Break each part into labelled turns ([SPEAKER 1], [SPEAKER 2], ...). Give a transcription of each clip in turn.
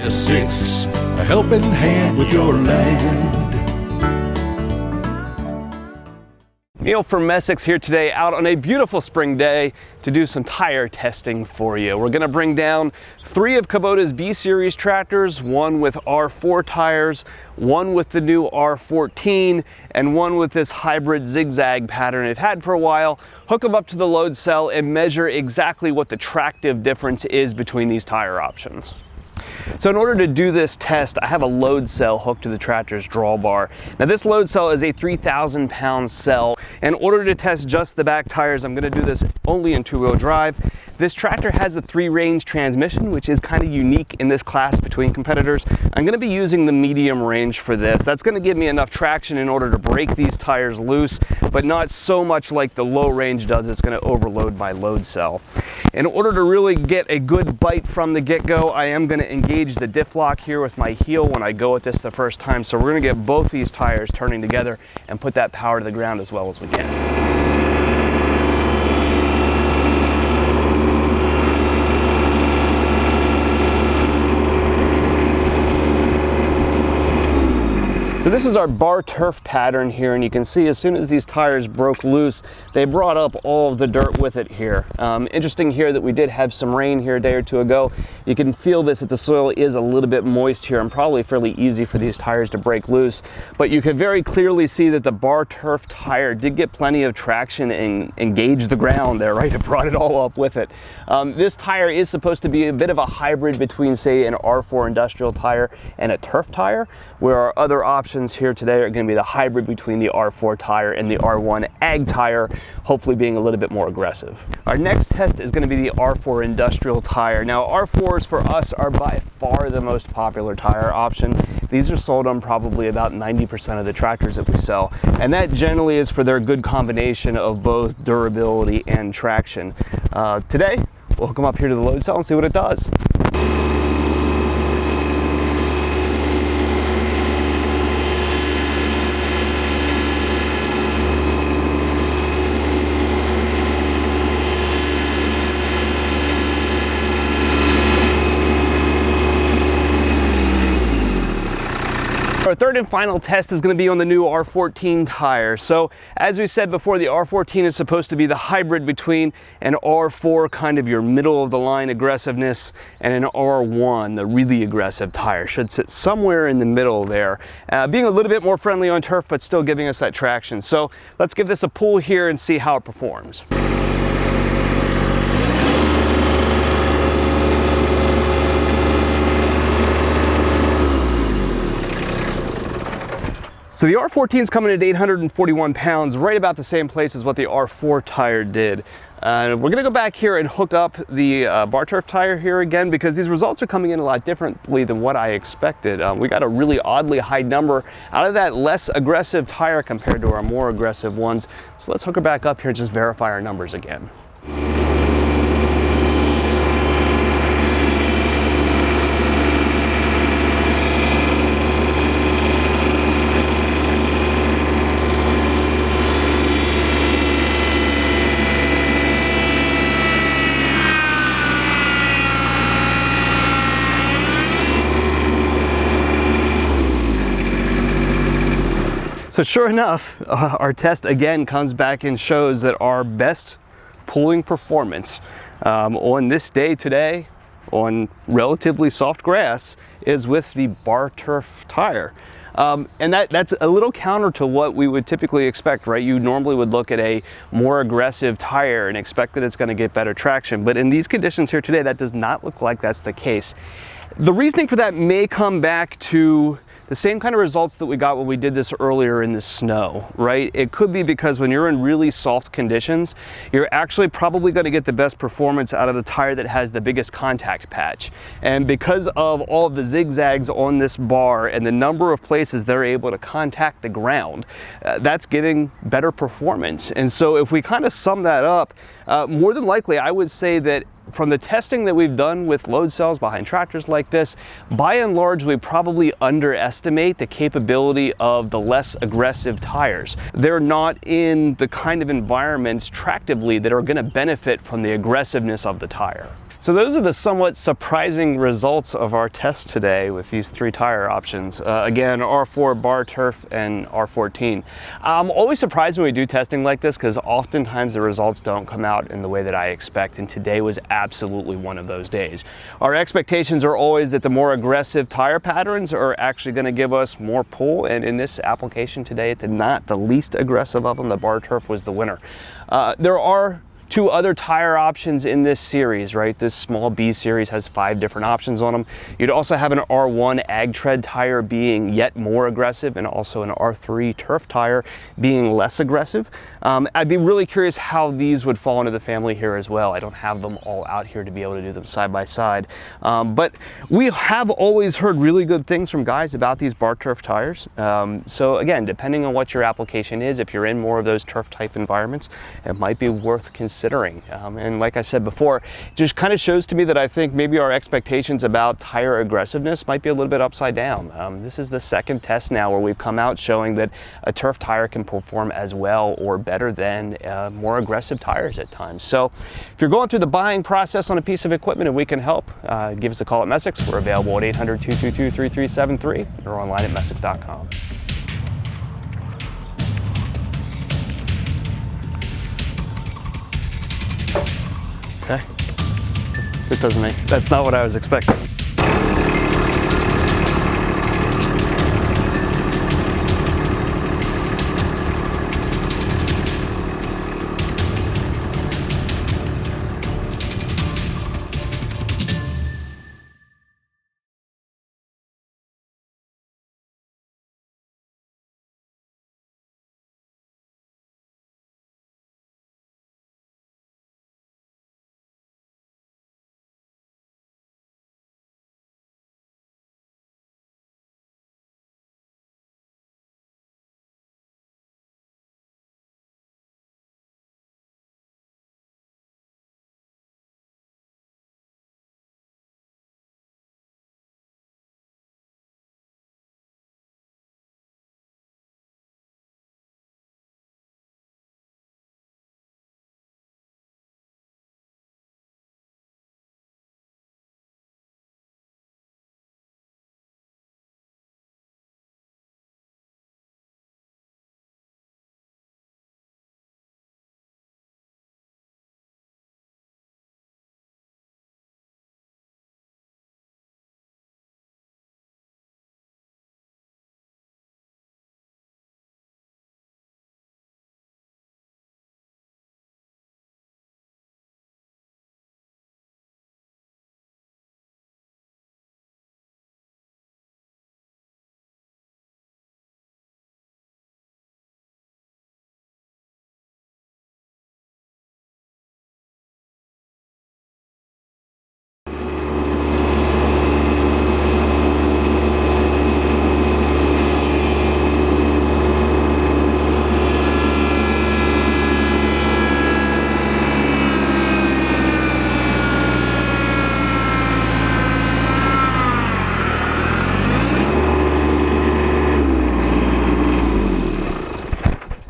[SPEAKER 1] 6, a helping hand with your land.
[SPEAKER 2] Neil from Messick's here today, out on a beautiful spring day to do some tire testing for you. We're gonna bring down 3 of Kubota's B-Series tractors, one with R4 tires, one with the new R14, and one with this hybrid zigzag pattern they've had for a while, hook them up to the load cell and measure exactly what the tractive difference is between these tire options. So in order to do this test, I have a load cell hooked to the tractor's drawbar. Now this load cell is a 3,000 pound cell. In order to test just the back tires, I'm gonna do this only in 2-wheel drive. This tractor has a 3-range transmission, which is kind of unique in this class between competitors. I'm gonna be using the medium range for this. That's gonna give me enough traction in order to break these tires loose, but not so much like the low range does. It's gonna overload my load cell. In order to really get a good bite from the get-go, I am gonna engage the diff lock here with my heel when I go at this the first time. So we're gonna get both these tires turning together and put that power to the ground as well as we can. So this is our BarTurf pattern here, and you can see as soon as these tires broke loose, they brought up all of the dirt with it here. Interesting here that we did have some rain here a day or two ago. You can feel this, that the soil is a little bit moist here and probably fairly easy for these tires to break loose. But you could very clearly see that the BarTurf tire did get plenty of traction and engage the ground there, right? It brought it all up with it. This tire is supposed to be a bit of a hybrid between, say, an R4 industrial tire and a turf tire, where our other options here today are going to be the hybrid between the R4 tire and the R1 ag tire, hopefully being a little bit more aggressive. Our next test is going to be the R4 industrial tire. Now R4s for us are by far the most popular tire option. These are sold on probably about 90% of the tractors that we sell, and that generally is for their good combination of both durability and traction. Today we'll hook them up here to the load cell and see what it does. Our third and final test is going to be on the new R14 tire. So as we said before, the R14 is supposed to be the hybrid between an R4, kind of your middle of the line aggressiveness, and an R1, the really aggressive tire. Should sit somewhere in the middle there, being a little bit more friendly on turf, but still giving us that traction. So let's give this a pull here and see how it performs. So the R14 is coming at 841 pounds, right about the same place as what the R4 tire did. We're gonna go back here and hook up the BarTurf tire here again, because these results are coming in a lot differently than what I expected. We got a really oddly high number out of that less aggressive tire compared to our more aggressive ones. So let's hook her back up here and just verify our numbers again. So sure enough, our test again comes back and shows that our best pulling performance on this day today on relatively soft grass is with the BarTurf tire. And that's a little counter to what we would typically expect, right? You normally would look at a more aggressive tire and expect that it's going to get better traction. But in these conditions here today, that does not look like that's the case. The reasoning for that may come back to the same kind of results that we got when we did this earlier in the snow, right? It could be because when you're in really soft conditions, you're actually probably going to get the best performance out of the tire that has the biggest contact patch. And because of all of the zigzags on this bar and the number of places they're able to contact the ground, that's giving better performance. And so if we kind of sum that up, more than likely I would say that from the testing that we've done with load cells behind tractors like this, by and large, we probably underestimate the capability of the less aggressive tires. They're not in the kind of environments tractively that are going to benefit from the aggressiveness of the tire. So those are the somewhat surprising results of our test today with these 3 tire options. Again, R4 Bar-Turf and R14. I'm always surprised when we do testing like this because oftentimes the results don't come out in the way that I expect, and today was absolutely one of those days. Our expectations are always that the more aggressive tire patterns are actually going to give us more pull, and in this application today it did not. The least aggressive of them, the Bar-Turf, was the winner. There are 2 other tire options in this series, right? This small B series has 5 different options on them. You'd also have an R1 Ag Tread tire being yet more aggressive, and also an R3 Turf tire being less aggressive. I'd be really curious how these would fall into the family here as well. I don't have them all out here to be able to do them side by side. But we have always heard really good things from guys about these BarTurf tires. So again, depending on what your application is, if you're in more of those turf type environments, it might be worth considering. And like I said before, it just kind of shows to me that I think maybe our expectations about tire aggressiveness might be a little bit upside down. This is the second test now where we've come out showing that a turf tire can perform as well or better than more aggressive tires at times. So if you're going through the buying process on a piece of equipment and we can help, give us a call at Messick's. We're available at 800-222-3373 or online at messicks.com. Okay. This doesn't make, that's not what I was expecting.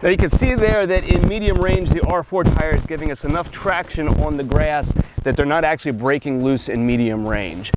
[SPEAKER 2] Now you can see there that in medium range, the R4 tire is giving us enough traction on the grass that they're not actually breaking loose in medium range.